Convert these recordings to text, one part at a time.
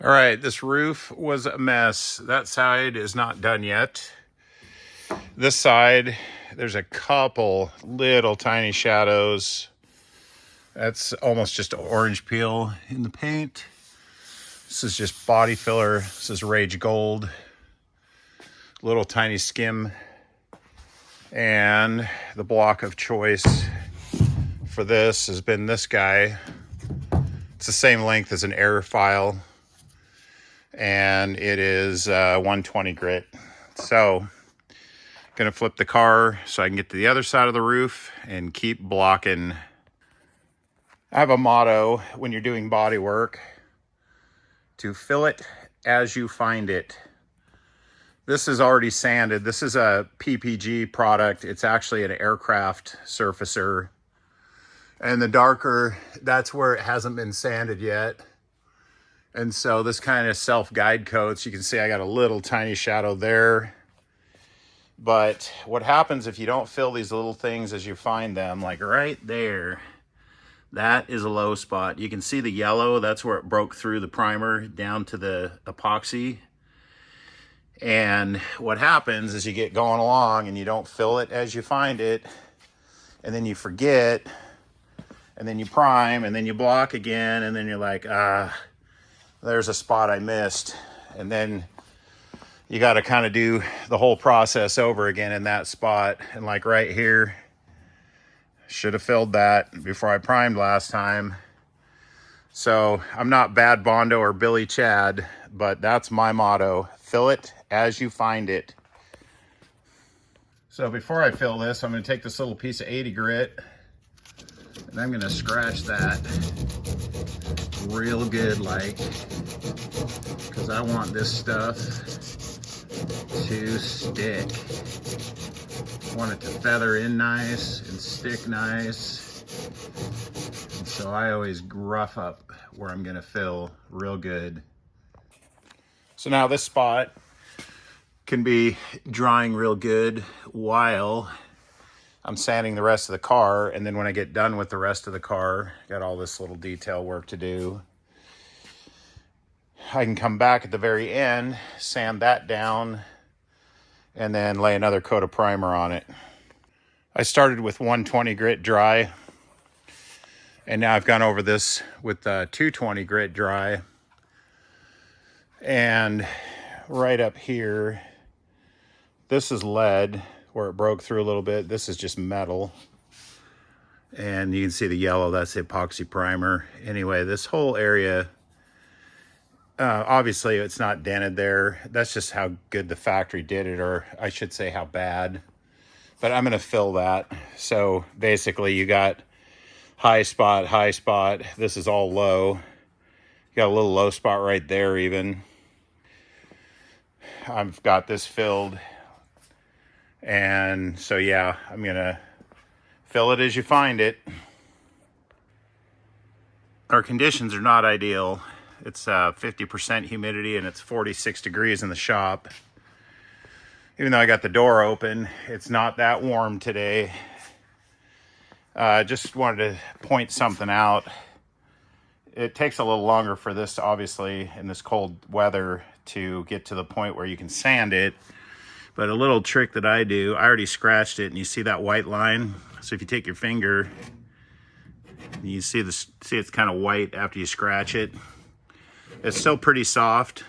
All right, this roof was a mess. That side is not done yet. This side, there's a couple little tiny shadows. That's almost just orange peel in the paint. This is just body filler. This is Rage Gold. Little tiny skim. And the block of choice for this has been this guy. It's the same length as an air file. And it is 120 grit. So, gonna flip the car so I can get to the other side of the roof and keep blocking. I have a motto when you're doing body work: to fill it as you find it. This is already sanded. This is a PPG product. It's actually an aircraft surfacer. And the darker, that's where it hasn't been sanded yet. And so this kind of self-guide coats, you can see I got a little tiny shadow there. But what happens if you don't fill these little things as you find them, like right there, that is a low spot. You can see the yellow, that's where it broke through the primer down to the epoxy. And what happens is you get going along and you don't fill it as you find it, and then you forget, and then you prime, and then you block again, and then you're like, there's a spot I missed. And then you got to kind of do the whole process over again in that spot. And like right here, should have filled that before I primed last time. So I'm not Bad Bondo or Billy Chad, but that's my motto: fill it as you find it. So before I fill this, I'm going to take this little piece of 80 grit and I'm going to scratch that real good, like, because I want this stuff to stick. I want it to feather in nice and stick nice. And so I always rough up where I'm going to fill real good. So now this spot can be drying real good while I'm sanding the rest of the car. And then when I get done with the rest of the car, got all this little detail work to do, I can come back at the very end, sand that down, and then lay another coat of primer on it. I started with 120 grit dry, and now I've gone over this with 220 grit dry. And right up here, this is lead where it broke through a little bit. This is just metal. And you can see the yellow, that's the epoxy primer. Anyway, this whole area, obviously it's not dented there. That's just how good the factory did it, or I should say how bad. But I'm gonna fill that. So basically you got high spot, high spot. This is all low. You got a little low spot right there even. I've got this filled. And so yeah, I'm gonna fill it as you find it. Our conditions are not ideal. It's 50% humidity and it's 46 degrees in the shop. Even though I got the door open, it's not that warm today. Just wanted to point something out. It takes a little longer for this, obviously, in this cold weather to get to the point where you can sand it. But a little trick that I do, I already scratched it, and you see that white line? So if you take your finger, you see it's kind of white after you scratch it. It's still pretty soft,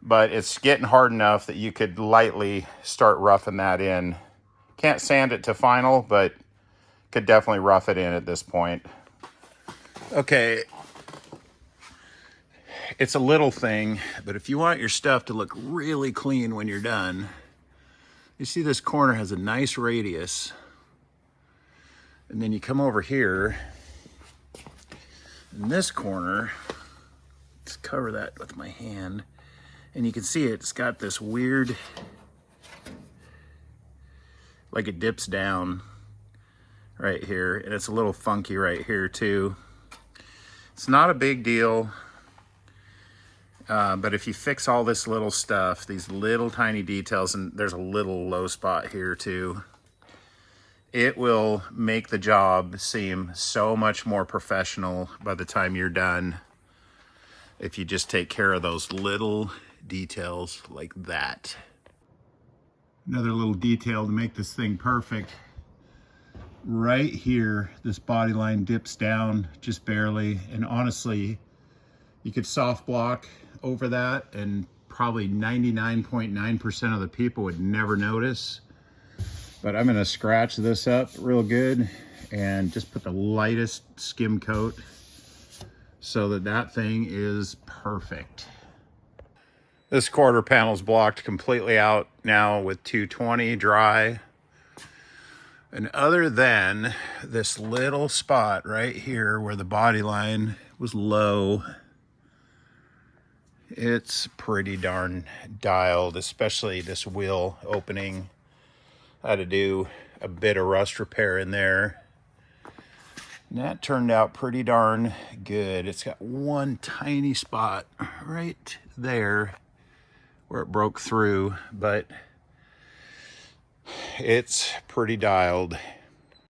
but it's getting hard enough that you could lightly start roughing that in. Can't sand it to final, but could definitely rough it in at this point. Okay, it's a little thing, but if you want your stuff to look really clean when you're done, you see this corner has a nice radius. And then you come over here, in this corner, let's cover that with my hand, and you can see it's got this weird, like it dips down right here, and it's a little funky right here too. It's not a big deal. But if you fix all this little stuff, these little tiny details, and there's a little low spot here too, it will make the job seem so much more professional by the time you're done. if you just take care of those little details like that. Another little detail to make this thing perfect. Right here, this body line dips down just barely, and honestly, you could soft block over that and probably 99.9% of the people would never notice. But I'm gonna scratch this up real good and just put the lightest skim coat so that that thing is perfect. This quarter panel's blocked completely out now with 220 dry. And other than this little spot right here where the body line was low, it's pretty darn dialed, especially this wheel opening. I had to do a bit of rust repair in there. And that turned out pretty darn good. It's got one tiny spot right there where it broke through, but it's pretty dialed.